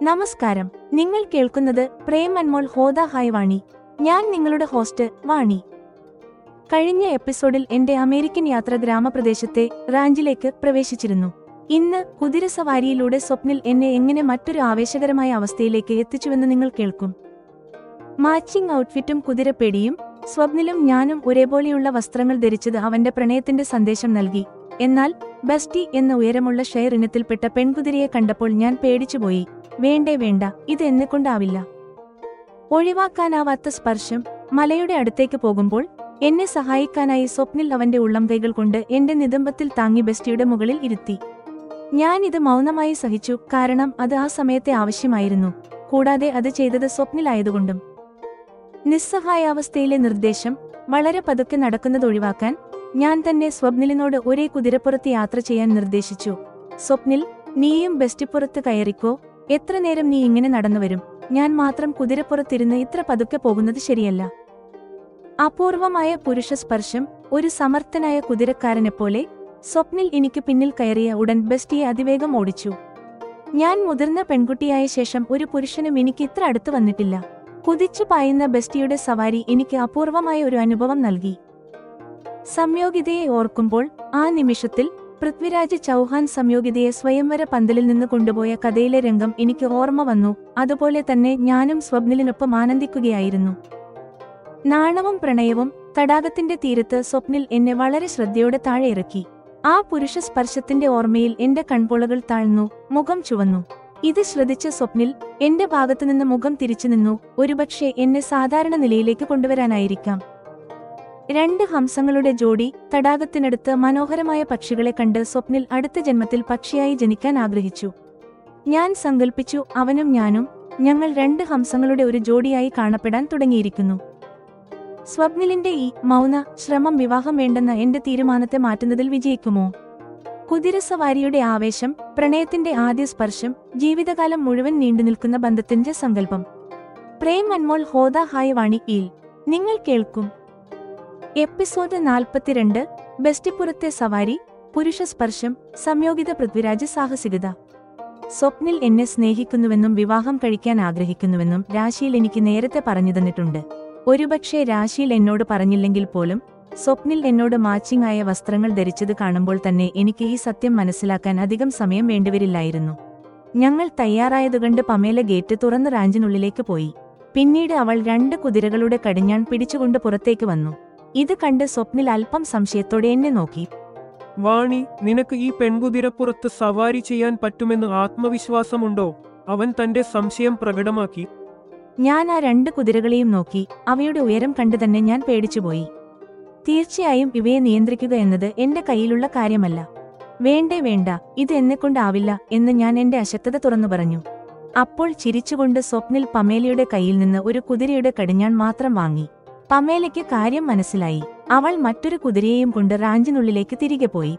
നമസ്കാരം. നിങ്ങൾ കേൾക്കുന്നത് പ്രേം അൻമോൾ ഹോദ ഹായ് വാണി. ഞാൻ നിങ്ങളുടെ ഹോസ്റ്റ് വാണി. കഴിഞ്ഞ എപ്പിസോഡിൽ എന്റെ അമേരിക്കൻ യാത്ര ഗ്രാമപ്രദേശത്തെ റാഞ്ചിലേക്ക് പ്രവേശിച്ചിരുന്നു. ഇന്ന് കുതിരസവാരിയിലൂടെ സ്വപ്നിൽ എന്നെ എങ്ങനെ മറ്റൊരു ആവേശകരമായ അവസ്ഥയിലേക്ക് എത്തിച്ചുവെന്ന് നിങ്ങൾ കേൾക്കും. മാച്ചിങ് ഔട്ട്ഫിറ്റും കുതിരപ്പേടിയും. സ്വപ്നിലും ഞാനും ഒരേപോലെയുള്ള വസ്ത്രങ്ങൾ ധരിച്ചത് അവന്റെ പ്രണയത്തിന്റെ സന്ദേശം നൽകി. എന്നാൽ ബസ്റ്റി എന്ന ഉയരമുള്ള ഷെയർ ഇനത്തിൽപ്പെട്ട പെൺകുതിരയെ കണ്ടപ്പോൾ ഞാൻ പേടിച്ചുപോയി. വേണ്ട, ഇത് എന്നെക്കൊണ്ടാവില്ല. ഒഴിവാക്കാനാവാത്ത സ്പർശം. മലയുടെ അടുത്തേക്ക് പോകുമ്പോൾ എന്നെ സഹായിക്കാനായി സ്വപ്നിൽ അവന്റെ ഉള്ളം കൈകൾ കൊണ്ട് എന്റെ നിതംബത്തിൽ താങ്ങി ബെസ്റ്റിയുടെ മുകളിൽ ഇരുത്തി. ഞാൻ ഇത് മൗനമായി സഹിച്ചു, കാരണം അത് ആ സമയത്തെ ആവശ്യമായിരുന്നു. കൂടാതെ അത് ചെയ്തത് സ്വപ്നിലായതുകൊണ്ടും. നിസ്സഹായാവസ്ഥയിലെ നിർദ്ദേശം. വളരെ പതുക്കെ നടക്കുന്നത് ഒഴിവാക്കാൻ ഞാൻ തന്നെ സ്വപ്നിലിനോട് ഒരേ കുതിരപ്പുറത്ത് യാത്ര ചെയ്യാൻ നിർദ്ദേശിച്ചു. സ്വപ്നിൽ, നീയും ബെസ്റ്റിപ്പുറത്ത് കയറിക്കോ. എത്ര നേരം നീ ഇങ്ങനെ നടന്നുവരും? ഞാൻ മാത്രം കുതിരപ്പുറത്തിരുന്ന് ഇത്ര പതുക്കെ പോകുന്നത് ശരിയല്ല. അപൂർവമായ പുരുഷ സ്പർശം. ഒരു സമർത്ഥനായ കുതിരക്കാരനെപ്പോലെ സ്വപ്നിൽ എനിക്ക് പിന്നിൽ കയറിയ ഉടൻ ബെസ്റ്റിയെ അതിവേഗം ഓടിച്ചു. ഞാൻ മുതിർന്ന പെൺകുട്ടിയായ ശേഷം ഒരു പുരുഷനും എനിക്ക് ഇത്ര അടുത്ത് വന്നിട്ടില്ല. കുതിച്ചു പായുന്ന ബെസ്റ്റിയുടെ സവാരി എനിക്ക് അപൂർവമായ ഒരു അനുഭവം നൽകി. സംയോഗിതയെ ഓർക്കുമ്പോൾ ആ നിമിഷത്തിൽ പൃഥ്വിരാജ് ചൗഹാൻ സംയോഗിതയെ സ്വയംവര പന്തലിൽ നിന്ന് കൊണ്ടുപോയ കഥയിലെ രംഗം എനിക്ക് ഓർമ്മ വന്നു. അതുപോലെ തന്നെ ഞാനും സ്വപ്നിലിനൊപ്പം ആനന്ദിക്കുകയായിരുന്നു. നാണവും പ്രണയവും. തടാകത്തിന്റെ തീരത്ത് സ്വപ്നിൽ എന്നെ വളരെ ശ്രദ്ധയോടെ താഴെ ഇറക്കി. ആ പുരുഷ സ്പർശത്തിന്റെ ഓർമ്മയിൽ എന്റെ കൺപോളകൾ താഴ്ന്നു, മുഖം ചുവന്നു. ഇത് ശ്രദ്ധിച്ച സ്വപ്നിൽ എന്റെ ഭാഗത്തുനിന്ന് മുഖം തിരിച്ചു നിന്നു. ഒരുപക്ഷെ എന്നെ സാധാരണ നിലയിലേക്ക് കൊണ്ടുവരാനായിരിക്കാം. രണ്ട് ഹംസങ്ങളുടെ ജോഡി. തടാകത്തിനടുത്ത് മനോഹരമായ പക്ഷികളെ കണ്ട് സ്വപ്നിൽ അടുത്ത ജന്മത്തിൽ പക്ഷിയായി ജനിക്കാൻ ആഗ്രഹിച്ചു. ഞാൻ സങ്കൽപ്പിച്ചു, അവനും ഞാനും, ഞങ്ങൾ രണ്ട് ഹംസങ്ങളുടെ ഒരു ജോഡിയായി കാണപ്പെടാൻ തുടങ്ങിയിരിക്കുന്നു. സ്വപ്നിലിന്റെ ഈ മൗന ശ്രമം വിവാഹം വേണ്ടെന്ന എന്റെ തീരുമാനത്തെ മാറ്റുന്നതിൽ വിജയിക്കുമോ? കുതിരസവാരിയുടെ ആവേശം. പ്രണയത്തിന്റെ ആദ്യ സ്പർശം. ജീവിതകാലം മുഴുവൻ നീണ്ടുനിൽക്കുന്ന ബന്ധത്തിന്റെ സങ്കല്പം. പ്രേം അൻമോൾ ഹോദ ഹായ് വാണി യിൽ നിങ്ങൾ കേൾക്കും. എപ്പിസോഡ് 42. ബെസ്റ്റിപ്പുറത്തെ സവാരി. പുരുഷ സ്പർശം. സംയോഗിത പൃഥ്വിരാജ് സാഹസികത. സ്വപ്നിൽ എന്നെ സ്നേഹിക്കുന്നുവെന്നും വിവാഹം കഴിക്കാൻ ആഗ്രഹിക്കുന്നുവെന്നും രാശിയിൽ എനിക്ക് നേരത്തെ പറഞ്ഞു തന്നിട്ടുണ്ട്. ഒരുപക്ഷെ രാശിയിൽ എന്നോട് പറഞ്ഞില്ലെങ്കിൽ പോലും സ്വപ്നിൽ എന്നോട് മാച്ചിങ് ആയ വസ്ത്രങ്ങൾ ധരിച്ചത് കാണുമ്പോൾ തന്നെ എനിക്ക് ഈ സത്യം മനസ്സിലാക്കാൻ അധികം സമയം വേണ്ടിവരില്ലായിരുന്നു. ഞങ്ങൾ തയ്യാറായതുകണ്ട് പമേല ഗേറ്റ് തുറന്ന് റാഞ്ചിനുള്ളിലേക്ക് പോയി. പിന്നീട് അവൾ രണ്ട് കുതിരകളുടെ കടിഞ്ഞാൺ പിടിച്ചുകൊണ്ട് പുറത്തേക്ക് വന്നു. ഇത് കണ്ട് സ്വപ്നിൽ അല്പം സംശയത്തോടെ എന്നെ നോക്കി. വാണി, നിനക്ക് ഈ പെൺകുതിരപ്പുറത്ത് സവാരി ചെയ്യാൻ പറ്റുമെന്ന് ആത്മവിശ്വാസമുണ്ടോ? അവൻ തന്റെ സംശയം പ്രകടമാക്കി. ഞാൻ ആ രണ്ട് കുതിരകളെയും നോക്കി. അവയുടെ ഉയരം കണ്ടു തന്നെ ഞാൻ പേടിച്ചുപോയി. തീർച്ചയായും ഇവയെ നിയന്ത്രിക്കുക എന്നത് എന്റെ കയ്യിലുള്ള കാര്യമല്ല. വേണ്ട, ഇത് എന്നെക്കൊണ്ടാവില്ല എന്ന് ഞാൻ എന്റെ അശക്തത തുറന്നു പറഞ്ഞു. അപ്പോൾ ചിരിച്ചുകൊണ്ട് സ്വപ്നിൽ പമേലയുടെ കയ്യിൽ നിന്ന് ഒരു കുതിരയുടെ കടിഞ്ഞാൺ മാത്രം വാങ്ങി. പമേലയ്ക്ക് കാര്യം മനസ്സിലായി. അവൾ മറ്റൊരു കുതിരയെയും കൊണ്ട് റാഞ്ചിനുള്ളിലേക്ക് തിരികെ പോയി.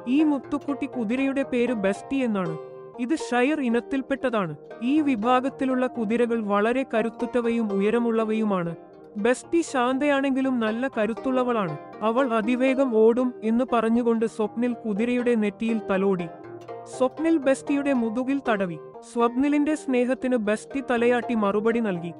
ഈ മുത്തുക്കുട്ടി കുതിരയുടെ പേര് ബെസ്റ്റി എന്നാണ്. ഇത് ഷെയർ ഇനത്തിൽപ്പെട്ടതാണ്. ഈ വിഭാഗത്തിലുള്ള കുതിരകൾ വളരെ കരുത്തുറ്റവയും ഉയരമുള്ളവയുമാണ്. ബെസ്റ്റി ശാന്തയാണെങ്കിലും നല്ല കരുത്തുള്ളവളാണ്. അവൾ അതിവേഗം ഓടും എന്ന് പറഞ്ഞുകൊണ്ട് സ്വപ്നിൽ കുതിരയുടെ നെറ്റിയിൽ തലോടി. സ്വപ്നിൽ ബെസ്റ്റിയുടെ മുതുകിൽ തടവി. സ്വപ്നിലിന്റെ സ്നേഹത്തിന് ബെസ്റ്റി തലയാട്ടി മറുപടി നൽകി.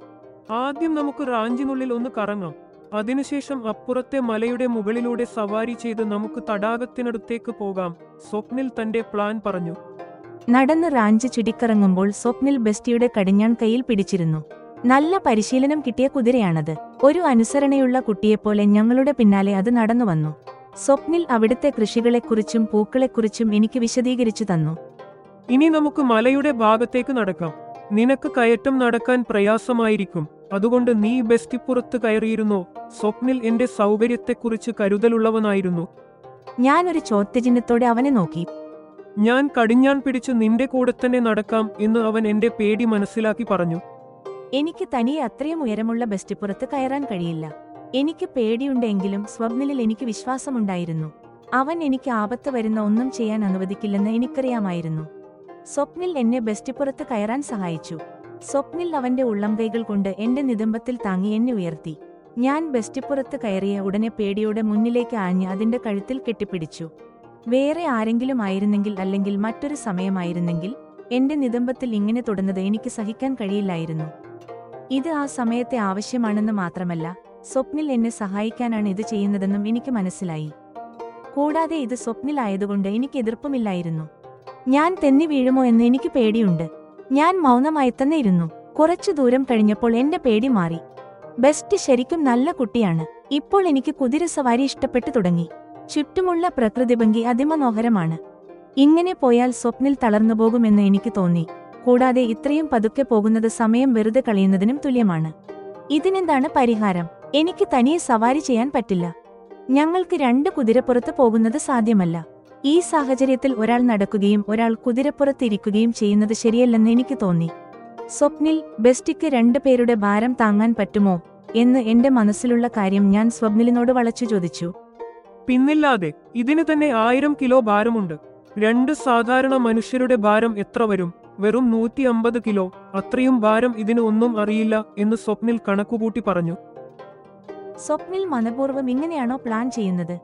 ആദ്യം നമുക്ക് റാഞ്ചിനുള്ളിൽ ഒന്ന് കറങ്ങാം. അതിനുശേഷം അപ്പുറത്തെ മലയുടെ മുകളിലൂടെ സവാരി ചെയ്ത് നമുക്ക് തടാകത്തിനടുത്തേക്ക് പോകാം, സ്വപ്നിൽ തന്റെ പ്ലാൻ പറഞ്ഞു. നടന്ന് റാഞ്ച് ചുറ്റിക്കറങ്ങുമ്പോൾ സ്വപ്നിൽ ബെസ്റ്റിയുടെ കടിഞ്ഞാൺ കയ്യിൽ പിടിച്ചിരുന്നു. നല്ല പരിശീലനം കിട്ടിയ കുതിരയാണത്. ഒരു അനുസരണയുള്ള കുട്ടിയെപ്പോലെ ഞങ്ങളുടെ പിന്നാലെ അത് നടന്നു വന്നു. സ്വപ്നിൽ അവിടുത്തെ കൃഷികളെക്കുറിച്ചും പൂക്കളെക്കുറിച്ചും എനിക്ക് വിശദീകരിച്ചു തന്നു. ഇനി നമുക്ക് മലയുടെ ഭാഗത്തേക്ക് നടക്കാം. നിനക്ക് കയറ്റം നടക്കാൻ പ്രയാസമായിരിക്കും, അതുകൊണ്ട് നീ ബെസ്റ്റിപ്പുറത്ത് കയറിയിരുന്നോ? സ്വപ്നിൽ എന്റെ സൗകര്യത്തെക്കുറിച്ച് കരുതലുള്ളവനായിരുന്നു. ഞാനൊരു ചോദ്യചിഹ്നത്തോടെ അവനെ നോക്കി. ഞാൻ കടിഞ്ഞാൺ പിടിച്ച് നിന്റെ കൂടെ തന്നെ നടക്കാം എന്ന് അവൻ എന്റെ പേടി മനസ്സിലാക്കി പറഞ്ഞു. എനിക്ക് തനിയെ അത്രയും ഉയരമുള്ള ബെസ്റ്റിപ്പുറത്ത് കയറാൻ കഴിയില്ല. എനിക്ക് പേടിയുണ്ടെങ്കിലും സ്വപ്നിലിൽ എനിക്ക് വിശ്വാസമുണ്ടായിരുന്നു. അവൻ എനിക്ക് ആപത്ത് വരുന്ന ഒന്നും ചെയ്യാൻ അനുവദിക്കില്ലെന്ന് എനിക്കറിയാമായിരുന്നു. സ്വപ്നിൽ എന്നെ ബെസ്റ്റിപ്പുറത്ത് കയറാൻ സഹായിച്ചു. സ്വപ്നിൽ അവന്റെ ഉള്ളം കൈകൾ കൊണ്ട് എന്റെ നിതംബത്തിൽ താങ്ങി എന്നെ ഉയർത്തി. ഞാൻ ബെസ്റ്റിപ്പുറത്ത് കയറിയ ഉടനെ പേടിയോടെ മുന്നിലേക്ക് ആഞ്ഞ് അതിന്റെ കഴുത്തിൽ കെട്ടിപ്പിടിച്ചു. വേറെ ആരെങ്കിലും ആയിരുന്നെങ്കിൽ, അല്ലെങ്കിൽ മറ്റൊരു സമയമായിരുന്നെങ്കിൽ എന്റെ നിതംബത്തിൽ ഇങ്ങനെ തൊടുന്നത് എനിക്ക് സഹിക്കാൻ കഴിയില്ലായിരുന്നു. ഇത് ആ സമയത്തെ ആവശ്യമാണെന്ന് മാത്രമല്ല, സ്വപ്നിൽ എന്നെ സഹായിക്കാനാണ് ഇത് ചെയ്യുന്നതെന്നും എനിക്ക് മനസ്സിലായി. കൂടാതെ ഇത് സ്വപ്നിലായതുകൊണ്ട് എനിക്ക് എതിർപ്പുമില്ലായിരുന്നു. ഞാൻ തെന്നി വീഴുമോ എന്ന് എനിക്ക് പേടിയുണ്ട്. ഞാൻ മൗനമായി തന്നെ ഇരുന്നു. കുറച്ചു ദൂരം കഴിഞ്ഞപ്പോൾ എന്റെ പേടി മാറി. ബെസ്റ്റ് ശരിക്കും നല്ല കുട്ടിയാണ്. ഇപ്പോൾ എനിക്ക് കുതിരസവാരി ഇഷ്ടപ്പെട്ടു തുടങ്ങി. ചുറ്റുമുള്ള പ്രകൃതിഭംഗി അതിമനോഹരമാണ്. ഇങ്ങനെ പോയാൽ സ്വപ്നിൽ തളർന്നുപോകുമെന്ന് എനിക്ക് തോന്നി. കൂടാതെ ഇത്രയും പതുക്കെ പോകുന്നത് സമയം വെറുതെ കളയുന്നതിനും തുല്യമാണ്. ഇതിനെന്താണ് പരിഹാരം? എനിക്ക് തനിയെ സവാരി ചെയ്യാൻ പറ്റില്ല. ഞങ്ങൾക്ക് 2 കുതിരപ്പുറത്ത് പോകുന്നത് സാധ്യമല്ല. ഈ സാഹചര്യത്തിൽ ഒരാൾ നടക്കുകയും ഒരാൾ കുതിരപ്പുറത്തിരിക്കുകയും ചെയ്യുന്നത് ശരിയല്ലെന്ന് എനിക്ക് തോന്നി. സ്വപ്നിൽ, ബെസ്റ്റിക്ക് 2 പേരുടെ ഭാരം താങ്ങാൻ പറ്റുമോ എന്ന് എന്റെ മനസ്സിലുള്ള കാര്യം ഞാൻ സ്വപ്നിലിനോട് വളച്ചു ചോദിച്ചു. പിന്നില്ലാതെ, ഇതിന് തന്നെ 1000 കിലോ ഭാരമുണ്ട്. 2 സാധാരണ മനുഷ്യരുടെ ഭാരം എത്ര വരും? വെറും 150 കിലോ. അത്രയും ഭാരം ഇതിന് ഒന്നും അറിയില്ല എന്ന് സ്വപ്നിൽ കണക്കുകൂട്ടി പറഞ്ഞു. സ്വപ്നിൽ മനഃപൂർവ്വം ഇങ്ങനെയാണോ പ്ലാൻ ചെയ്യുന്നത്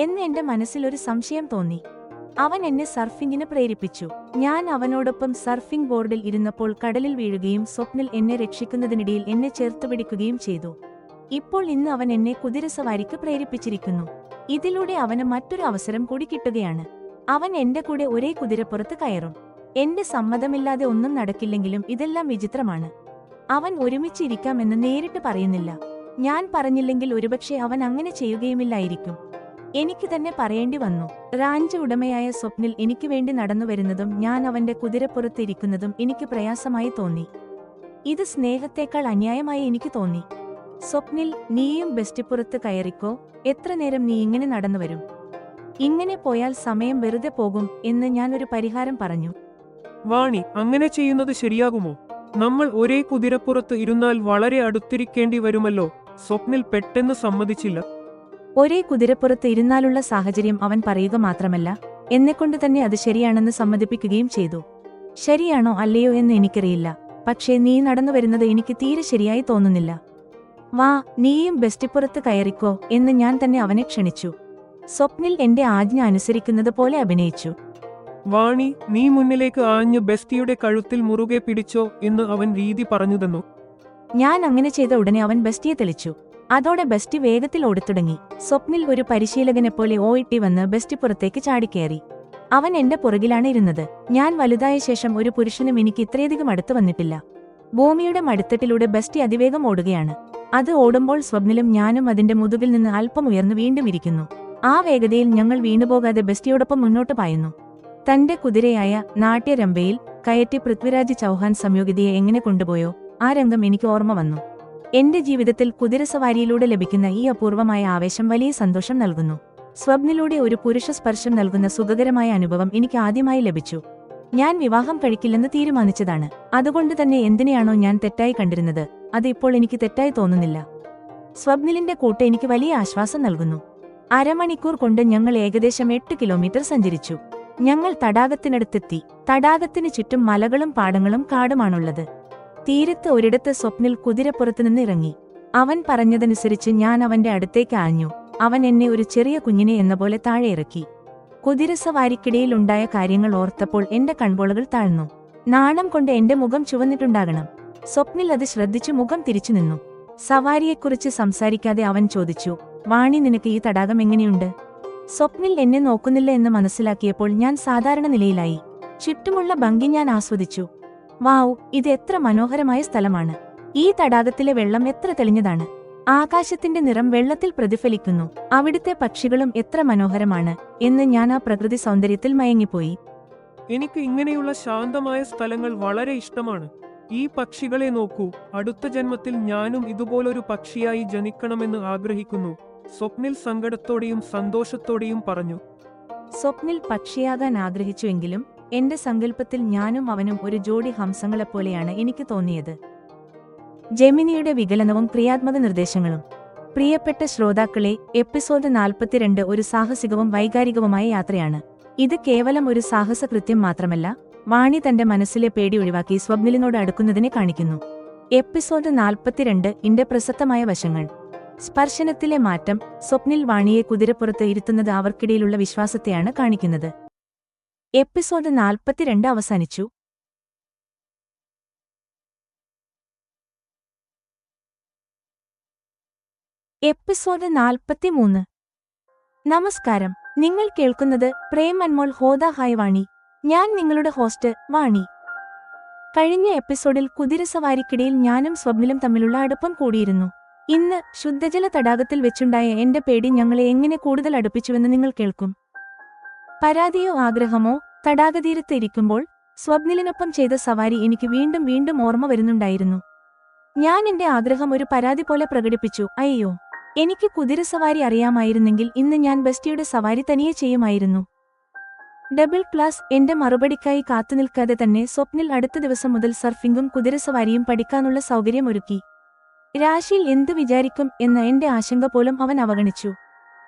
എന്ന് എന്റെ മനസ്സിൽ ഒരു സംശയം തോന്നി. അവൻ എന്നെ സർഫിംഗിന് പ്രേരിപ്പിച്ചു. ഞാൻ അവനോടൊപ്പം സർഫിംഗ് ബോർഡിൽ ഇരുന്നപ്പോൾ കടലിൽ വീഴുകയും സ്വപ്നിൽ എന്നെ രക്ഷിക്കുന്നതിനിടയിൽ എന്നെ ചേർത്തുപിടിക്കുകയും ചെയ്തു. ഇപ്പോൾ ഇന്ന് അവൻ എന്നെ കുതിരസവാരിക്ക് പ്രേരിപ്പിച്ചിരിക്കുന്നു. ഇതിലൂടെ അവന് മറ്റൊരു അവസരം കൂടി കിട്ടുകയാണ്. അവൻ എന്റെ കൂടെ ഒരേ കുതിരപ്പുറത്ത് കയറും. എന്റെ സമ്മതമില്ലാതെ ഒന്നും നടക്കില്ലെങ്കിലും ഇതെല്ലാം വിചിത്രമാണ്. അവൻ ഒരുമിച്ചിരിക്കാമെന്ന് നേരിട്ട് പറയുന്നില്ല. ഞാൻ പറഞ്ഞില്ലെങ്കിൽ ഒരുപക്ഷെ അവൻ അങ്ങനെ ചെയ്യുകയുമില്ലായിരിക്കും. എനിക്ക് തന്നെ പറയേണ്ടി വന്നു. റാഞ്ച് ഉടമയായ സ്വപ്നിൽ എനിക്ക് വേണ്ടി നടന്നുവരുന്നതും ഞാൻ അവന്റെ കുതിരപ്പുറത്ത് ഇരിക്കുന്നതും എനിക്ക് പ്രയാസമായി തോന്നി. ഇത് സ്നേഹത്തേക്കാൾ അന്യായമായി എനിക്ക് തോന്നി. സ്വപ്നിൽ, നീയും ബെസ്റ്റിപ്പുറത്ത് കയറിക്കോ. എത്ര നേരം നീ ഇങ്ങനെ നടന്നുവരും? ഇങ്ങനെ പോയാൽ സമയം വെറുതെ പോകും എന്ന് ഞാൻ ഒരു പരിഹാരം പറഞ്ഞു. വാണി, അങ്ങനെ ചെയ്യുന്നത് ശരിയാകുമോ? നമ്മൾ ഒരേ കുതിരപ്പുറത്ത് ഇരുന്നാൽ വളരെ അടുത്തിരിക്കേണ്ടി വരുമല്ലോ. സ്വപ്നിൽ പെട്ടെന്ന് സമ്മതിച്ചില്ല. ഒരേ കുതിരപ്പുറത്ത് ഇരുന്നാലുള്ള സാഹചര്യം അവൻ പറയുക മാത്രമല്ല, എന്നെക്കൊണ്ട് തന്നെ അത് ശരിയാണെന്ന് സമ്മതിപ്പിക്കുകയും ചെയ്തു. ശരിയാണോ അല്ലയോ എന്ന് എനിക്കറിയില്ല. പക്ഷേ നീ നടന്നുവരുന്നത് എനിക്ക് തീരെ ശരിയായി തോന്നുന്നില്ല. വാ, നീയും ബെസ്റ്റിപ്പുറത്ത് കയറിക്കോ എന്ന് ഞാൻ തന്നെ അവനെ ക്ഷണിച്ചു. സ്വപ്നിൽ എന്റെ ആജ്ഞ അനുസരിക്കുന്നത് പോലെ അഭിനയിച്ചു. വാണി, നീ മുന്നിലേക്ക് ആഞ്ഞ് ബെസ്റ്റിയുടെ കഴുത്തിൽ മുറുകെ പിടിച്ചോ എന്ന് അവൻ രീതി പറഞ്ഞു തന്നു. ഞാൻ അങ്ങനെ ചെയ്ത ഉടനെ അവൻ ബെസ്റ്റിയെ തെളിച്ചു. അതോടെ ബെസ്റ്റി വേഗത്തിൽ ഓടിത്തുടങ്ങി. സ്വപ്നിൽ ഒരു പരിശീലകനെപ്പോലെ ഓയിട്ടി വന്ന് ബെസ്റ്റിപ്പുറത്തേക്ക് ചാടിക്കയറി. അവൻ എന്റെ പുറകിലാണ് ഇരുന്നത്. ഞാൻ വലുതായ ശേഷം ഒരു പുരുഷനും എനിക്ക് ഇത്രയധികം അടുത്ത് വന്നിട്ടില്ല. ഭൂമിയുടെ മടിത്തട്ടിലൂടെ ബെസ്റ്റി അതിവേഗം ഓടുകയാണ്. അത് ഓടുമ്പോൾ സ്വപ്നിലും ഞാനും അതിന്റെ മുതുകിൽ നിന്ന് അല്പം ഉയർന്നു വീണ്ടും ഇരിക്കുന്നു. ആ വേഗതയിൽ ഞങ്ങൾ വീണുപോകാതെ ബെസ്റ്റിയോടൊപ്പം മുന്നോട്ട് പായുന്നു. തന്റെ കുതിരയായ നാട്യരംഭയിൽ കയറ്റി പൃഥ്വിരാജ് ചൗഹാൻ സംയോഗ്യതയെ എങ്ങനെ കൊണ്ടുപോയോ ആ രംഗം എനിക്ക് ഓർമ്മ വന്നു. എന്റെ ജീവിതത്തിൽ കുതിരസവാരിയിലൂടെ ലഭിക്കുന്ന ഈ അപൂർവമായ ആവേശം വലിയ സന്തോഷം നൽകുന്നു. സ്വപ്നിലൂടെ ഒരു പുരുഷ സ്പർശം നൽകുന്ന സുഖകരമായ അനുഭവം എനിക്ക് ആദ്യമായി ലഭിച്ചു. ഞാൻ വിവാഹം കഴിക്കില്ലെന്ന് തീരുമാനിച്ചതാണ്. അതുകൊണ്ട് തന്നെ എന്തിനെയാണോ ഞാൻ തെറ്റായി കണ്ടിരുന്നത്, അത് ഇപ്പോൾ എനിക്ക് തെറ്റായി തോന്നുന്നില്ല. സ്വപ്നിലിന്റെ കൂട്ട് എനിക്ക് വലിയ ആശ്വാസം നൽകുന്നു. അരമണിക്കൂർ കൊണ്ട് ഞങ്ങൾ ഏകദേശം 8 കിലോമീറ്റർ സഞ്ചരിച്ചു. ഞങ്ങൾ തടാകത്തിനടുത്തെത്തി. തടാകത്തിന് ചുറ്റും മലകളും പാടങ്ങളും കാടുമാണുള്ളത്. തീരത്ത് ഒരിടത്ത് സ്വപ്നിൽ കുതിരപ്പുറത്തുനിന്ന് ഇറങ്ങി. അവൻ പറഞ്ഞതനുസരിച്ച് ഞാൻ അവന്റെ അടുത്തേക്ക് ആഞ്ഞു. അവൻ എന്നെ ഒരു ചെറിയ കുഞ്ഞിനെ എന്ന പോലെ താഴെ ഇറക്കി. കുതിരസവാരിക്കിടയിലുണ്ടായ കാര്യങ്ങൾ ഓർത്തപ്പോൾ എന്റെ കൺപോളകൾ താഴ്ന്നു. നാണം കൊണ്ട് എന്റെ മുഖം ചുവന്നിട്ടുണ്ടാകണം. സ്വപ്നിൽ അത് ശ്രദ്ധിച്ചു മുഖം തിരിച്ചു നിന്നു. സവാരിയെക്കുറിച്ച് സംസാരിക്കാതെ അവൻ ചോദിച്ചു, വാണി, നിനക്ക് ഈ തടാകം എങ്ങനെയുണ്ട്? സ്വപ്നിൽ എന്നെ നോക്കുന്നില്ല എന്ന് മനസ്സിലാക്കിയപ്പോൾ ഞാൻ സാധാരണ നിലയിലായി. ചുറ്റുമുള്ള ഭംഗി ഞാൻ ആസ്വദിച്ചു. വാവ്, ഇത് എത്ര മനോഹരമായ സ്ഥലമാണ്. ഈ തടാകത്തിലെ വെള്ളം എത്ര തെളിഞ്ഞതാണ്. ആകാശത്തിന്റെ നിറം വെള്ളത്തിൽ പ്രതിഫലിക്കുന്നു. അവിടുത്തെ പക്ഷികളും എത്ര മനോഹരമാണ് എന്ന് ഞാൻ ആ പ്രകൃതി സൗന്ദര്യത്തിൽ മയങ്ങിപ്പോയി. എനിക്ക് ഇങ്ങനെയുള്ള ശാന്തമായ സ്ഥലങ്ങൾ വളരെ ഇഷ്ടമാണ്. ഈ പക്ഷികളെ നോക്കൂ. അടുത്ത ജന്മത്തിൽ ഞാനും ഇതുപോലൊരു പക്ഷിയായി ജനിക്കണമെന്ന് ആഗ്രഹിക്കുന്നു. സ്വപ്നിൽ സങ്കടത്തോടെയും സന്തോഷത്തോടെയും പറഞ്ഞു. സ്വപ്നിൽ പക്ഷിയാകാൻ ആഗ്രഹിച്ചുവെങ്കിലും എന്റെ സങ്കല്പത്തിൽ ഞാനും അവനും ഒരു ജോഡി ഹംസങ്ങളെപ്പോലെയാണ് എനിക്ക് തോന്നിയത്. ജെമിനിയുടെ വികലനവും ക്രിയാത്മക നിർദ്ദേശങ്ങളും. പ്രിയപ്പെട്ട ശ്രോതാക്കളെ, എപ്പിസോഡ് 42 ഒരു സാഹസികവും വൈകാരികവുമായ യാത്രയാണ്. ഇത് കേവലം ഒരു സാഹസകൃത്യം മാത്രമല്ല, വാണി തന്റെ മനസ്സിലെ പേടി ഒഴിവാക്കി സ്വപ്നിലിനോട് അടുക്കുന്നതിനെ കാണിക്കുന്നു. എപ്പിസോഡ് 42 ന്റെ പ്രസക്തമായ വശങ്ങൾ. സ്പർശനത്തിലെ മാറ്റം. സ്വപ്നിൽ വാണിയെ കുതിരപ്പുറത്ത് ഇരുത്തുന്നത് അവർക്കിടയിലുള്ള വിശ്വാസത്തെയാണ് കാണിക്കുന്നത്. എപ്പിസോഡ് 42 അവസാനിച്ചു. എപ്പിസോഡ് 43. നമസ്കാരം, നിങ്ങൾ കേൾക്കുന്നത് പ്രേം അൻമോൾ ഹോദ ഹായ് വാണി. ഞാൻ നിങ്ങളുടെ ഹോസ്റ്റ് വാണി. കഴിഞ്ഞ എപ്പിസോഡിൽ കുതിരസവാരിക്കിടയിൽ ഞാനും സ്വപ്നിലും തമ്മിലുള്ള അടുപ്പം കൂടിയിരുന്നു. ഇന്ന് ശുദ്ധജല തടാകത്തിൽ വെച്ചുണ്ടായ എന്റെ പേടി ഞങ്ങളെ എങ്ങനെ കൂടുതൽ അടുപ്പിച്ചുവെന്ന് നിങ്ങൾ കേൾക്കും. പരാതിയോ ആഗ്രഹമോ, തടാകതീരത്ത് ഇരിക്കുമ്പോൾ സ്വപ്നിലിനൊപ്പം ചെയ്ത സവാരി എനിക്ക് വീണ്ടും വീണ്ടും ഓർമ്മ വരുന്നുണ്ടായിരുന്നു. ഞാൻ എന്റെ ആഗ്രഹം ഒരു പരാതി പോലെ പ്രകടിപ്പിച്ചു. അയ്യോ, എനിക്ക് കുതിരസവാരി അറിയാമായിരുന്നെങ്കിൽ ഇന്ന് ഞാൻ ബെസ്റ്റിയുടെ സവാരി തനിയെ ചെയ്യുമായിരുന്നു. ഡബിൾ ക്ലാസ് എന്റെ മറുപടിക്കായി കാത്തുനിൽക്കാതെ തന്നെ സ്വപ്നിൽ അടുത്ത ദിവസം മുതൽ സർഫിംഗും കുതിരസവാരിയും പഠിക്കാനുള്ള സൗകര്യമൊരുക്കി. രാശിയിൽ എന്തു വിചാരിക്കും എന്ന എന്റെ ആശങ്ക പോലും അവൻ അവഗണിച്ചു.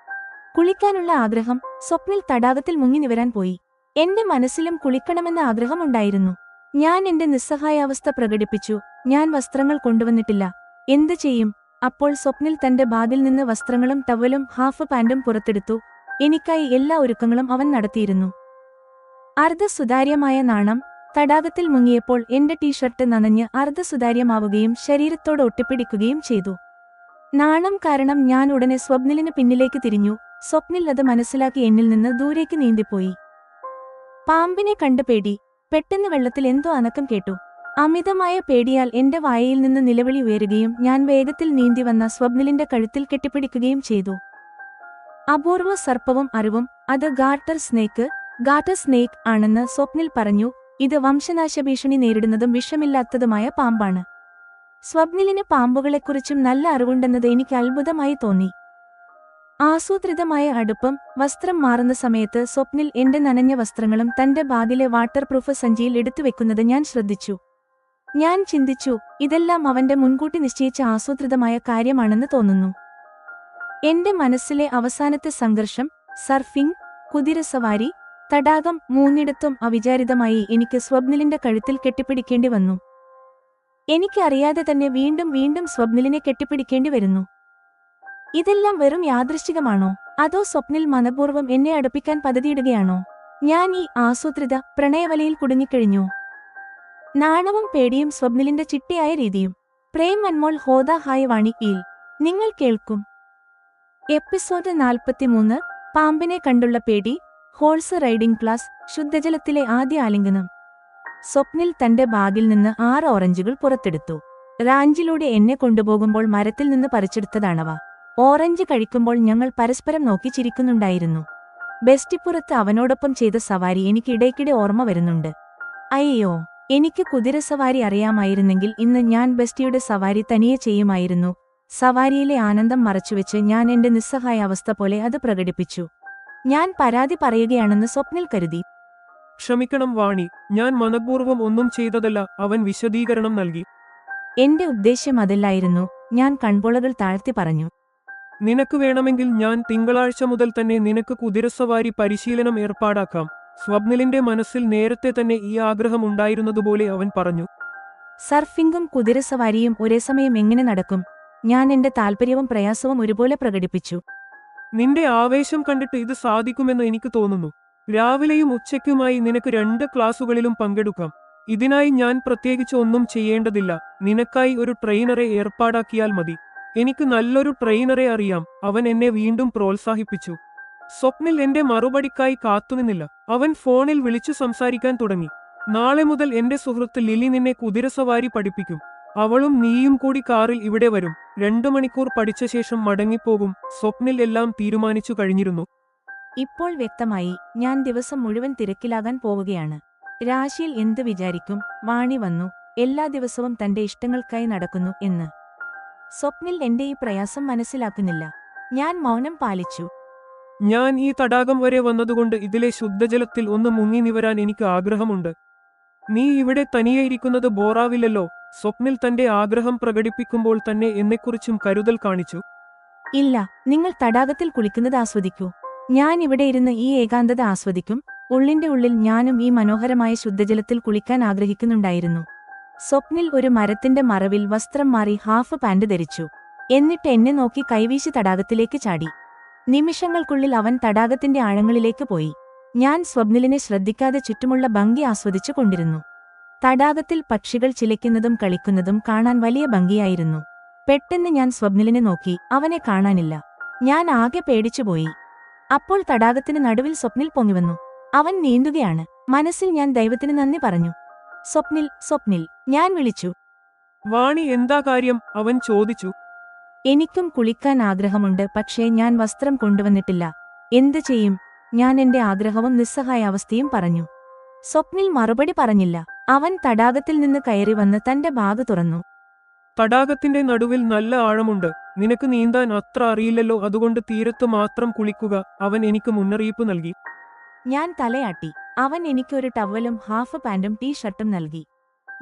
കുളിക്കാനുള്ള ആഗ്രഹം, സ്വപ്നിൽ തടാകത്തിൽ മുങ്ങി നിവരാൻ പോയി. എന്റെ മനസ്സിലും കുളിക്കണമെന്ന ആഗ്രഹമുണ്ടായിരുന്നു. ഞാൻ എന്റെ നിസ്സഹായാവസ്ഥ പ്രകടിപ്പിച്ചു. ഞാൻ വസ്ത്രങ്ങൾ കൊണ്ടുവന്നിട്ടില്ല, എന്ത് ചെയ്യും? അപ്പോൾ സ്വപ്നിൽ തന്റെ ബാഗിൽ നിന്ന് വസ്ത്രങ്ങളും ടവലും ഹാഫ് പാന്റും പുറത്തെടുത്തു. എനിക്കായി എല്ലാ ഒരുക്കങ്ങളും അവൻ നടത്തിയിരുന്നു. അർദ്ധസുതാര്യമായ നാണം. തടാകത്തിൽ മുങ്ങിയപ്പോൾ എന്റെ ടീഷർട്ട് നനഞ്ഞ് അർദ്ധസുതാര്യമാവുകയും ശരീരത്തോട് ഒട്ടിപ്പിടിക്കുകയും ചെയ്തു. നാണം കാരണം ഞാൻ ഉടനെ സ്വപ്നിലിന് പിന്നിലേക്ക് തിരിഞ്ഞു. സ്വപ്നിൽ അത് മനസ്സിലാക്കി എന്നിൽ നിന്ന് ദൂരേക്ക് നീന്തിപ്പോയി. പാമ്പിനെ കണ്ട് പേടി. പെട്ടെന്ന് വെള്ളത്തിൽ എന്തോ അനക്കം കേട്ടു. അമിതമായ പേടിയാൽ എന്റെ വായയിൽ നിന്ന് നിലവിളി ഉയരുകയും ഞാൻ വേഗത്തിൽ നീന്തി വന്ന സ്വപ്നിലിന്റെ കഴുത്തിൽ കെട്ടിപ്പിടിക്കുകയും ചെയ്തു. അപൂർവ സർപ്പവും അറിവും. അത് ഗാർട്ടർ സ്നേക്ക് ആണെന്ന് സ്വപ്നിൽ പറഞ്ഞു. ഇത് വംശനാശഭീഷണി നേരിടുന്നതും വിഷമില്ലാത്തതുമായ പാമ്പാണ്. സ്വപ്നിലിന് പാമ്പുകളെക്കുറിച്ചും നല്ല അറിവുണ്ടെന്നത് എനിക്ക് അത്ഭുതമായി തോന്നി. ആസൂത്രിതമായ അടുപ്പം. വസ്ത്രം മാറുന്ന സമയത്ത് സ്വപ്നിൽ എന്റെ നനഞ്ഞ വസ്ത്രങ്ങളും തന്റെ ബാഗിലെ വാട്ടർ പ്രൂഫ് സഞ്ചിയിൽ എടുത്തുവെക്കുന്നത് ഞാൻ ശ്രദ്ധിച്ചു. ഞാൻ ചിന്തിച്ചു, ഇതെല്ലാം അവന്റെ മുൻകൂട്ടി നിശ്ചയിച്ച ആസൂത്രിതമായ കാര്യമാണെന്ന് തോന്നുന്നു. എന്റെ മനസ്സിലെ അവസാനത്തെ സംഘർഷം, സർഫിംഗ്, കുതിരസവാരി, തടാകം, മൂന്നിടത്തും അവിചാരിതമായി എനിക്ക് സ്വപ്നിലിന്റെ കഴുത്തിൽ കെട്ടിപ്പിടിക്കേണ്ടി വന്നു. എനിക്കറിയാതെ തന്നെ വീണ്ടും വീണ്ടും സ്വപ്നിലിനെ കെട്ടിപ്പിടിക്കേണ്ടി വരുന്നു. ഇതെല്ലാം വെറും യാദൃശ്ചികമാണോ, അതോ സ്വപ്നിൽ മനഃപൂർവ്വം എന്നെ അടുപ്പിക്കാൻ പദ്ധതിയിടുകയാണോ? ഞാൻ ഈ ആസൂത്രിത പ്രണയവലയിൽ കുടുങ്ങിക്കഴിഞ്ഞു. നാണവും പേടിയും സ്വപ്നിലിന്റെ ചിട്ടയായ രീതിയും. പ്രേം അൻമോൾ ഹോദ ഹായ് വാണി യിൽ നിങ്ങൾ കേൾക്കും. എപ്പിസോഡ് 43. പാമ്പിനെ കണ്ടുള്ള പേടി. Horse riding class. ശുദ്ധജലത്തിലെ ആദ്യ ആലിംഗനം. സ്വപ്നിൽ തന്റെ ബാഗിൽ നിന്ന് 6 ഓറഞ്ചുകൾ പുറത്തെടുത്തു. റാഞ്ചിലൂടെ എന്നെ കൊണ്ടുപോകുമ്പോൾ മരത്തിൽ നിന്ന് പറിച്ചെടുത്തതാണവ. ഓറഞ്ച് കഴിക്കുമ്പോൾ ഞങ്ങൾ പരസ്പരം നോക്കി ചിരിക്കുന്നുണ്ടായിരുന്നു. ബെസ്റ്റിപ്പുറത്ത് അവനോടൊപ്പം ചെയ്ത സവാരി എനിക്ക് ഇടയ്ക്കിടെ ഓർമ്മ വരുന്നുണ്ട്. അയ്യോ, എനിക്ക് കുതിരസവാരി അറിയാമായിരുന്നെങ്കിൽ ഇന്ന് ഞാൻ ബെസ്റ്റിയുടെ സവാരി തനിയെ ചെയ്യുമായിരുന്നു. സവാരിയിലെ ആനന്ദം മറച്ചുവെച്ച് ഞാൻ എന്റെ നിസ്സഹായാവസ്ഥ പോലെ അത് പ്രകടിപ്പിച്ചു. ഞാൻ പരാതി പറയുകയാണെന്ന് സ്വപ്നിൽ കരുതി. ക്ഷമിക്കണം വാണി, ഞാൻ മനഃപൂർവ്വം ഒന്നും ചെയ്തതല്ല. അവൻ വിശദീകരണം നൽകി. എന്റെ ഉദ്ദേശ്യം അതല്ലായിരുന്നു, ഞാൻ കൺപോളകൾ താഴ്ത്തി പറഞ്ഞു. നിനക്ക് വേണമെങ്കിൽ ഞാൻ തിങ്കളാഴ്ച മുതൽ തന്നെ നിനക്ക് കുതിരസവാരി പരിശീലനം ഏർപ്പാടാക്കാം. സ്വപ്നിലിന്റെ മനസ്സിൽ നേരത്തെ തന്നെ ഈ ആഗ്രഹം ഉണ്ടായിരുന്നതുപോലെ അവൻ പറഞ്ഞു. സർഫിംഗും കുതിരസവാരിയും ഒരേ സമയം എങ്ങനെ നടക്കും? ഞാൻ എന്റെ താൽപര്യവും പ്രയാസവും ഒരുപോലെ പ്രകടിപ്പിച്ചു. നിന്റെ ആവേശം കണ്ടിട്ട് ഇത് സാധിക്കുമെന്ന് എനിക്ക് തോന്നുന്നു. രാവിലെയും ഉച്ചയ്ക്കുമായി നിനക്ക് 2 ക്ലാസുകളിലും പങ്കെടുക്കാം. ഇതിനായി ഞാൻ പ്രത്യേകിച്ച് ഒന്നും ചെയ്യേണ്ടതില്ല. നിനക്കായി ഒരു ട്രെയിനറെ ഏർപ്പാടാക്കിയാൽ മതി. എനിക്ക് നല്ലൊരു ട്രെയിനറെ അറിയാം. അവൻ എന്നെ വീണ്ടും പ്രോത്സാഹിപ്പിച്ചു. സ്വപ്നിൽ എന്റെ മറുപടിക്കായി കാത്തുനിന്നില്ല. അവൻ ഫോണിൽ വിളിച്ചു സംസാരിക്കാൻ തുടങ്ങി. നാളെ മുതൽ എന്റെ സുഹൃത്ത് ലിലി നിന്നെ കുതിരസവാരി പഠിപ്പിക്കും. അവളും നീയും കൂടി കാറിൽ ഇവിടെ വരും. 2 മണിക്കൂർ പഠിച്ച ശേഷം മടങ്ങിപ്പോകും. സ്വപ്നിൽ എല്ലാം തീരുമാനിച്ചു കഴിഞ്ഞിരുന്നു. ഇപ്പോൾ വ്യക്തമായി, ഞാൻ ദിവസം മുഴുവൻ തിരക്കിലാകാൻ പോവുകയാണ്. രാശിയിൽ എന്ത് വിചാരിക്കും? വാണി വന്നു. എല്ലാ ദിവസവും തന്റെ ഇഷ്ടങ്ങൾക്കായി നടക്കുന്നു എന്ന്. സ്വപ്നിൽ എന്റെ ഈ പ്രയാസം മനസ്സിലാക്കുന്നില്ല. ഞാൻ മൗനം പാലിച്ചു. ഞാൻ ഈ തടാകം വരെ വന്നതുകൊണ്ട് ഇതിലെ ശുദ്ധജലത്തിൽ ഒന്ന് മുങ്ങി നിവരാൻ എനിക്ക് ആഗ്രഹമുണ്ട്. നീ ഇവിടെ തനിയെയിരിക്കുന്നത് ബോറാവില്ലല്ലോ. സ്വപ്നിൽ തന്റെ ആഗ്രഹം പ്രകടിപ്പിക്കുമ്പോൾ തന്നെ എന്നെക്കുറിച്ചും കരുതൽ കാണിച്ചു. ഇല്ല, നിങ്ങൾ തടാകത്തിൽ കുളിക്കുന്നത് ആസ്വദിക്കൂ. ഞാൻ ഇവിടെ ഇരുന്ന് ഈ ഏകാന്തത ആസ്വദിക്കും. ഉള്ളിന്റെ ഉള്ളിൽ ഞാനും ഈ മനോഹരമായ ശുദ്ധജലത്തിൽ കുളിക്കാൻ ആഗ്രഹിക്കുന്നുണ്ടായിരുന്നു. സ്വപ്നിൽ ഒരു മരത്തിന്റെ മറവിൽ വസ്ത്രം മാറി ഹാഫ് പാന്റ് ധരിച്ചു. എന്നിട്ട് എന്നെ നോക്കി കൈവീശി തടാകത്തിലേക്ക് ചാടി. നിമിഷങ്ങൾക്കുള്ളിൽ അവൻ തടാകത്തിന്റെ ആഴങ്ങളിലേക്ക് പോയി. ഞാൻ സ്വപ്നിലിനെ ശ്രദ്ധിക്കാതെ ചുറ്റുമുള്ള ഭംഗി ആസ്വദിച്ചു കൊണ്ടിരുന്നു. തടാകത്തിൽ പക്ഷികൾ ചിലയ്ക്കുന്നതും കളിക്കുന്നതും കാണാൻ വലിയ ഭംഗിയായിരുന്നു. പെട്ടെന്ന് ഞാൻ സ്വപ്നിലിനെ നോക്കി, അവനെ കാണാനില്ല. ഞാൻ ആകെ പേടിച്ചുപോയി. അപ്പോൾ തടാകത്തിന് നടുവിൽ സ്വപ്നിൽ പൊങ്ങിവന്നു. അവൻ നീന്തുകയാണ്. മനസ്സിൽ ഞാൻ ദൈവത്തിന് നന്ദി പറഞ്ഞു. സ്വപ്നിൽ, സ്വപ്നിൽ, ഞാൻ വിളിച്ചു. വാണി, എന്താ കാര്യം? അവൻ ചോദിച്ചു. എനിക്കും കുളിക്കാൻ ആഗ്രഹമുണ്ട്, പക്ഷേ ഞാൻ വസ്ത്രം കൊണ്ടുവന്നിട്ടില്ല. എന്ത് ചെയ്യും? ഞാൻ എന്റെ ആഗ്രഹവും നിസ്സഹായാവസ്ഥയും പറഞ്ഞു. സ്വപ്നിൽ മറുപടി പറഞ്ഞില്ല. അവൻ തടാകത്തിൽ നിന്ന് കയറി വന്ന് തന്റെ ബാഗ് തുറന്നു. തടാകത്തിന്റെ നടുവിൽ നല്ല ആഴമുണ്ട്. നിനക്ക് നീന്താൻ അത്ര അറിയില്ലല്ലോ, അതുകൊണ്ട് തീരത്ത് മാത്രം കുളിക്കുക, അവൻ എനിക്ക് മുന്നറിയിപ്പ് നൽകി. ഞാൻ തലയാട്ടി. അവൻ എനിക്കൊരു ടവലും ഹാഫ് പാന്റും ടീ-ഷർട്ടും നൽകി.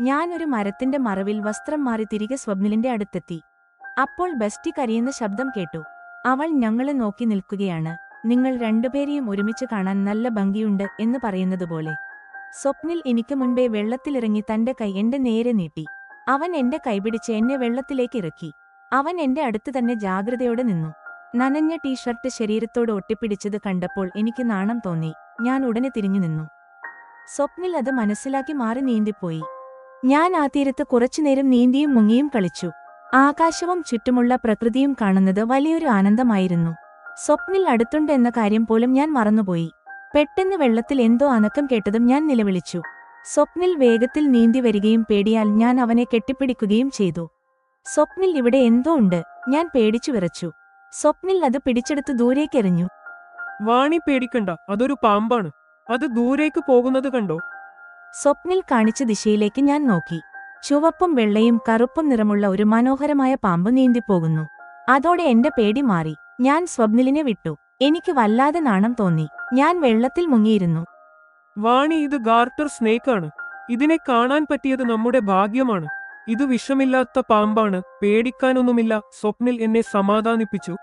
ഞാൻ ഒരു മരത്തിന്റെ മറവിൽ വസ്ത്രം മാറി തിരികെ സ്വപ്നിലിന്റെ അടുത്തെത്തി. അപ്പോൾ ബെസ്റ്റി കരയുന്ന ശബ്ദം കേട്ടു. അവൾ ഞങ്ങളെ നോക്കി നിൽക്കുകയാണ്. നിങ്ങൾ രണ്ടുപേരെയും ഒരുമിച്ച് കാണാൻ നല്ല ഭംഗിയുണ്ട് എന്ന് പറയുന്നതുപോലെ. സ്വപ്നിൽ എനിക്ക് മുൻപേ വെള്ളത്തിലിറങ്ങി തന്റെ കൈ എന്റെ നേരെ നീട്ടി. അവൻ എന്റെ കൈപിടിച്ച് എന്നെ വെള്ളത്തിലേക്ക് ഇറക്കി. അവൻ എന്റെ അടുത്ത് തന്നെ ജാഗ്രതയോടെ നിന്നു. നനഞ്ഞ ടീ-ഷർട്ട് ശരീരത്തോട് ഒട്ടിപ്പിടിച്ചത് കണ്ടപ്പോൾ എനിക്ക് നാണം തോന്നി. ഞാൻ ഉടനെ തിരിഞ്ഞു നിന്നു. സ്വപ്നിൽ അത് മനസ്സിലാക്കി മാറി നീന്തിപ്പോയി. ഞാൻ ആ തീരത്ത് കുറച്ചുനേരം നീന്തിയും മുങ്ങിയും കളിച്ചു. ആകാശവും ചുറ്റുമുള്ള പ്രകൃതിയും കാണുന്നത് വലിയൊരു ആനന്ദമായിരുന്നു. സ്വപ്നിൽ അടുത്തുണ്ട് എന്ന കാര്യം പോലും ഞാൻ മറന്നുപോയി. പെട്ടെന്ന് വെള്ളത്തിൽ എന്തോ അനക്കം കേട്ടതും ഞാൻ നിലവിളിച്ചു. സ്വപ്നിൽ വേഗത്തിൽ നീന്തി വരികയും പേടിയാൽ ഞാൻ അവനെ കെട്ടിപ്പിടിക്കുകയും ചെയ്തു. സ്വപ്നിൽ, ഇവിടെ എന്തോ ഉണ്ട്. ഞാൻ പേടിച്ചു വിറച്ചു. സ്വപ്നിൽ അത് പിടിച്ചെടുത്ത് ദൂരേക്കെറിഞ്ഞു. വാണി, പേടിക്കണ്ട, അതൊരു പാമ്പാണ്. അത് ദൂരേക്ക് പോകുന്നത് കണ്ടോ? സ്വപ്നിൽ കാണിച്ച ദിശയിലേക്ക് ഞാൻ നോക്കി. ചുവപ്പും വെള്ളയും കറുപ്പും നിറമുള്ള ഒരു മനോഹരമായ പാമ്പ് നീന്തിപ്പോകുന്നു. അതോടെ എന്റെ പേടി മാറി. ഞാൻ സ്വപ്നിലിനെ വിട്ടു. എനിക്ക് വല്ലാതെ നാണം തോന്നി. ഞാൻ വെള്ളത്തിൽ മുങ്ങിയിരുന്നു. വാണി, ഇത് ഗാർട്ടർ സ്നേക്കാണ്. ഇതിനെ കാണാൻ പറ്റിയത് നമ്മുടെ ഭാഗ്യമാണ്. ഇത് വിഷമില്ലാത്ത പാമ്പാണ്, പേടിക്കാനൊന്നുമില്ല, സ്വപ്നിൽ എന്നെ സമാധാനിപ്പിച്ചു.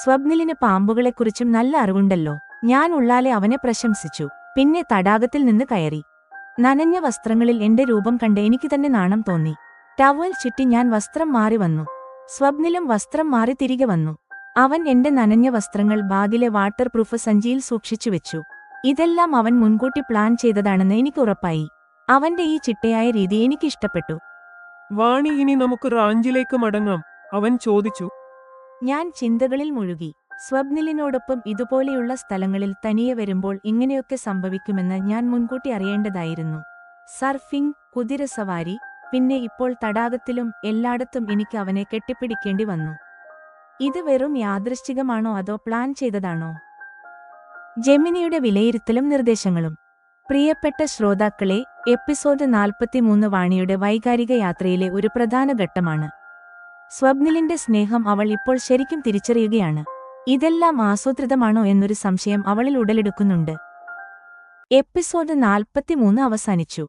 സ്വപ്നിലിന് പാമ്പുകളെക്കുറിച്ചും നല്ല അറിവുണ്ടല്ലോ. ഞാൻ ഉള്ളാലെ അവനെ പ്രശംസിച്ചു. പിന്നെ തടാകത്തിൽ നിന്ന് കയറി. നനഞ്ഞ വസ്ത്രങ്ങളിൽ എന്റെ രൂപം കണ്ട് എനിക്ക് തന്നെ നാണം തോന്നി. ടവൽ ചുറ്റി ഞാൻ വസ്ത്രം മാറി വന്നു. സ്വപ്നിലും വസ്ത്രം മാറി തിരികെ വന്നു. അവൻ എന്റെ നനഞ്ഞ വസ്ത്രങ്ങൾ ബാഗിലെ വാട്ടർ പ്രൂഫ് സഞ്ചിയിൽ സൂക്ഷിച്ചുവെച്ചു. ഇതെല്ലാം അവൻ മുൻകൂട്ടി പ്ലാൻ ചെയ്തതാണെന്ന് എനിക്ക് ഉറപ്പായി. അവന്റെ ഈ ചിട്ടയായ രീതി എനിക്കിഷ്ടപ്പെട്ടു. വാണി, ഇനി നമുക്ക് റാഞ്ചിലേക്ക് മടങ്ങാം, അവൻ ചോദിച്ചു. ഞാൻ ചിന്തകളിൽ മുഴുകി. സ്വപ്നിലിനോടൊപ്പം ഇതുപോലെയുള്ള സ്ഥലങ്ങളിൽ തനിയെ വരുമ്പോൾ ഇങ്ങനെയൊക്കെ സംഭവിക്കുമെന്ന് ഞാൻ മുൻകൂട്ടി അറിയേണ്ടതായിരുന്നു. സർഫിംഗ്, കുതിരസവാരി, പിന്നെ ഇപ്പോൾ തടാകത്തിലും എല്ലായിടത്തും എനിക്ക് അവനെ കെട്ടിപ്പിടിക്കേണ്ടി വന്നു. ഇത് വെറും യാദൃശ്ചികമാണോ അതോ പ്ലാൻ ചെയ്തതാണോ? ജെമിനിയുടെ വിലയിരുത്തലും നിർദ്ദേശങ്ങളും. പ്രിയപ്പെട്ട ശ്രോതാക്കളെ, എപ്പിസോഡ് 43 വാണിയുടെ വൈകാരിക യാത്രയിലെ ഒരു പ്രധാന ഘട്ടമാണ്. സ്വപ്നിലിന്റെ സ്നേഹം അവൾ ഇപ്പോൾ ശരിക്കും തിരിച്ചറിയുകയാണ്. ഇതെല്ലാം ആസൂത്രിതമാണോ എന്നൊരു സംശയം അവളിൽ ഉടലെടുക്കുന്നുണ്ട്. എപ്പിസോഡ് 43 അവസാനിച്ചു.